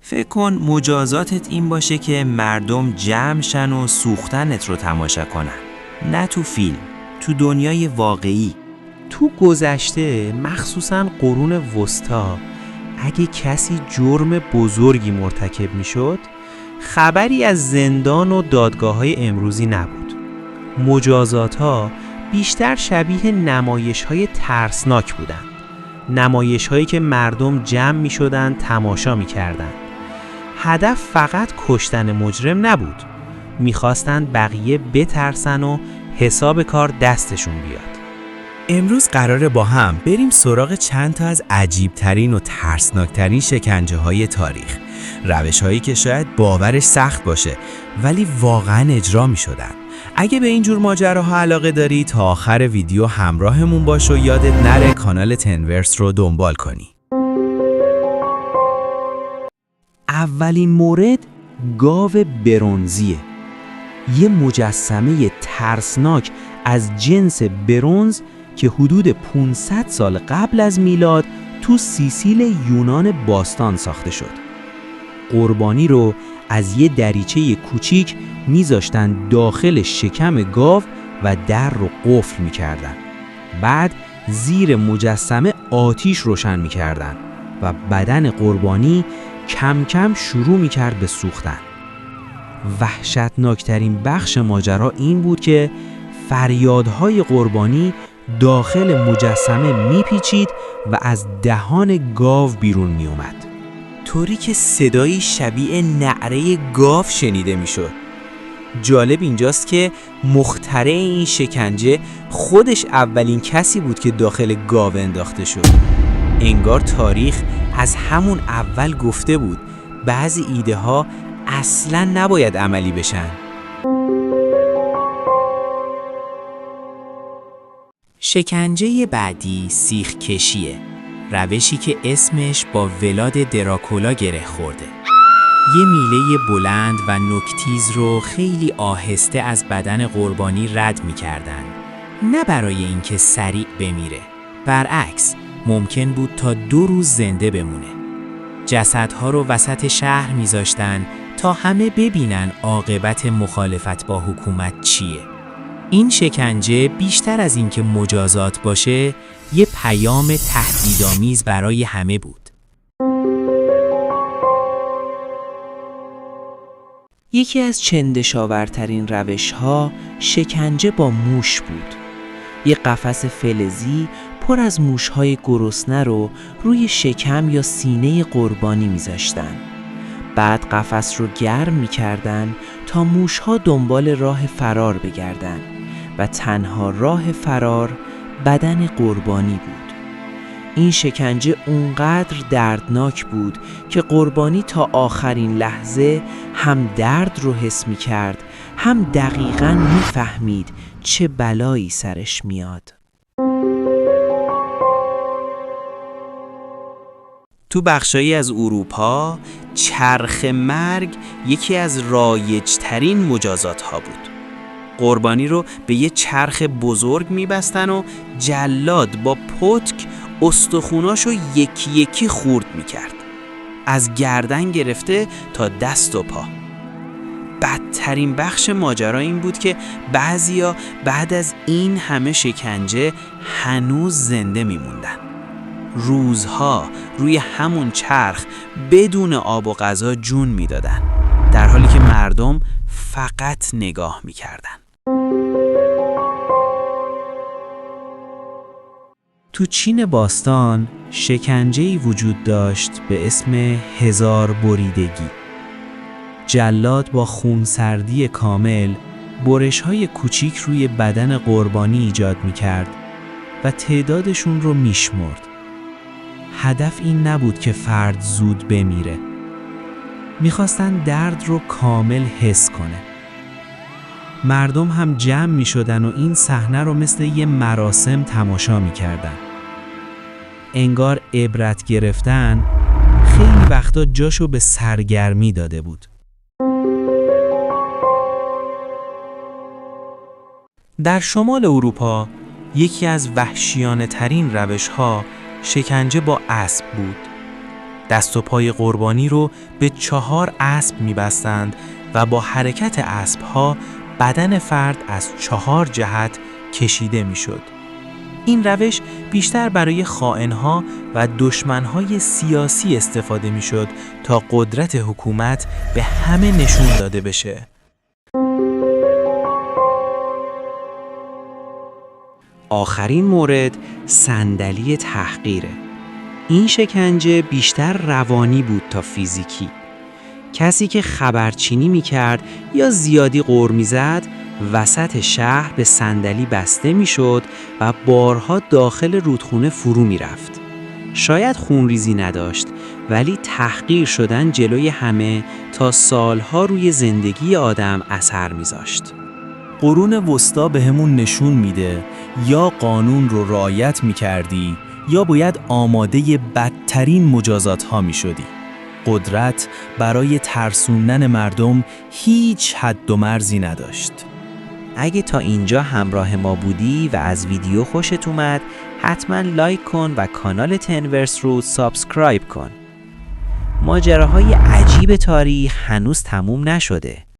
فکر کن مجازاتت این باشه که مردم جمع شن و سوختنت رو تماشا کنن. نه تو فیلم، تو دنیای واقعی. تو گذشته مخصوصاً قرون وسطا اگه کسی جرم بزرگی مرتکب میشد خبری از زندان و دادگاه‌های امروزی نبود. مجازات‌ها بیشتر شبیه نمایش‌های ترسناک بودند. نمایش‌هایی که مردم جمع می‌شدند تماشا می‌کردند. هدف فقط کشتن مجرم نبود. می‌خواستند بقیه بترسن و حساب کار دستشون بیاد. امروز قراره با هم بریم سراغ چند تا از عجیب‌ترین و ترسناک‌ترین شکنجه‌های تاریخ. روش‌هایی که شاید باورش سخت باشه ولی واقعاً اجرا می‌شدن. اگه به اینجور ماجراها علاقه داری تا آخر ویدیو همراهمون باش و یادت نره کانال تنورس رو دنبال کنی. اولین مورد گاو برنزیه. یه مجسمه ترسناک از جنس برنز که حدود 500 سال قبل از میلاد تو سیسیل یونان باستان ساخته شد. قربانی رو از یه دریچه کوچیک میذاشتن داخل شکم گاو و در رو قفل میکردن. بعد زیر مجسمه آتیش روشن میکردن و بدن قربانی کم کم شروع میکرد به سوختن. وحشتناکترین بخش ماجرا این بود که فریادهای قربانی داخل مجسمه میپیچید و از دهان گاو بیرون میومد، طوری که صدایی شبیه نعره گاو شنیده میشد. جالب اینجاست که مخترع این شکنجه خودش اولین کسی بود که داخل گاو انداخته شد. انگار تاریخ از همون اول گفته بود بعضی ایده ها اصلاً نباید عملی بشن. شکنجه بعدی سیخ کشیه، روشی که اسمش با ولاد دراکولا گره خورده. یه میله بلند و نوک‌تیز رو خیلی آهسته از بدن قربانی رد می‌کردن، نه برای اینکه سریع بمیره. برعکس، ممکن بود تا 2 روز زنده بمونه. جسدها رو وسط شهر می‌ذاشتن تا همه ببینن عاقبت مخالفت با حکومت چیه. این شکنجه بیشتر از اینکه مجازات باشه، یه پیام تهدیدآمیز برای همه بود. یکی از چندشاورترین روش‌ها شکنجه با موش بود. یه قفس فلزی پر از موش‌های گرسنه رو روی شکم یا سینه قربانی می‌ذاشتن. بعد قفس رو گرم می‌کردن تا موش‌ها دنبال راه فرار بگردن و تنها راه فرار بدن قربانی بود. این شکنجه اونقدر دردناک بود که قربانی تا آخرین لحظه هم درد رو حس می کرد، هم دقیقاً می فهمید چه بلایی سرش میاد. تو بخشایی از اروپا چرخ مرگ یکی از رایج‌ترین مجازات ها بود. قربانی رو به یه چرخ بزرگ می‌بستن و جلاد با پتک استخوناشو یکی یکی خورد می‌کرد، از گردن گرفته تا دست و پا. بدترین بخش ماجرا این بود که بعضیا بعد از این همه شکنجه هنوز زنده می‌موندن. روزها روی همون چرخ بدون آب و غذا جون می‌دادن، در حالی که مردم فقط نگاه می‌کردن. تو چین باستان شکنجه‌ای وجود داشت به اسم 1000 بریدگی. جلاد با خونسردی کامل برش‌های کوچیک روی بدن قربانی ایجاد می‌کرد و تعدادشون رو میشمرد. هدف این نبود که فرد زود بمیره. می‌خواستن درد رو کامل حس کنه. مردم هم جمع می‌شدن و این صحنه رو مثل یه مراسم تماشا می‌کردن. انگار عبرت گرفتن خیلی وقتا جاشو به سرگرمی داده بود. در شمال اروپا یکی از وحشیانه ترین روش‌ها شکنجه با اسب بود. دست و پای قربانی رو به 4 اسب می‌بستند و با حرکت اسب‌ها بدن فرد از 4 جهت کشیده می‌شد. این روش بیشتر برای خائن‌ها و دشمن‌های سیاسی استفاده می‌شد تا قدرت حکومت به همه نشون داده بشه. آخرین مورد صندلی تحقیره. این شکنجه بیشتر روانی بود تا فیزیکی. کسی که خبرچینی می‌کرد یا زیادی غر می‌زد، وسط شهر به صندلی بسته می‌شد و بارها داخل رودخونه فرو می‌رفت. شاید خونریزی نداشت، ولی تحقیر شدن جلوی همه تا سالها روی زندگی آدم اثر می‌ذاشت. قرون وسطا بهمون نشون میده یا قانون رو رعایت می‌کردی یا باید آماده بدترین مجازات ها می‌شدی. قدرت برای ترسوندن مردم هیچ حد و مرزی نداشت. اگه تا اینجا همراه ما بودی و از ویدیو خوشت اومد، حتما لایک کن و کانال تنورس رو سابسکرایب کن. ماجراهای عجیب تاریخ هنوز تموم نشده.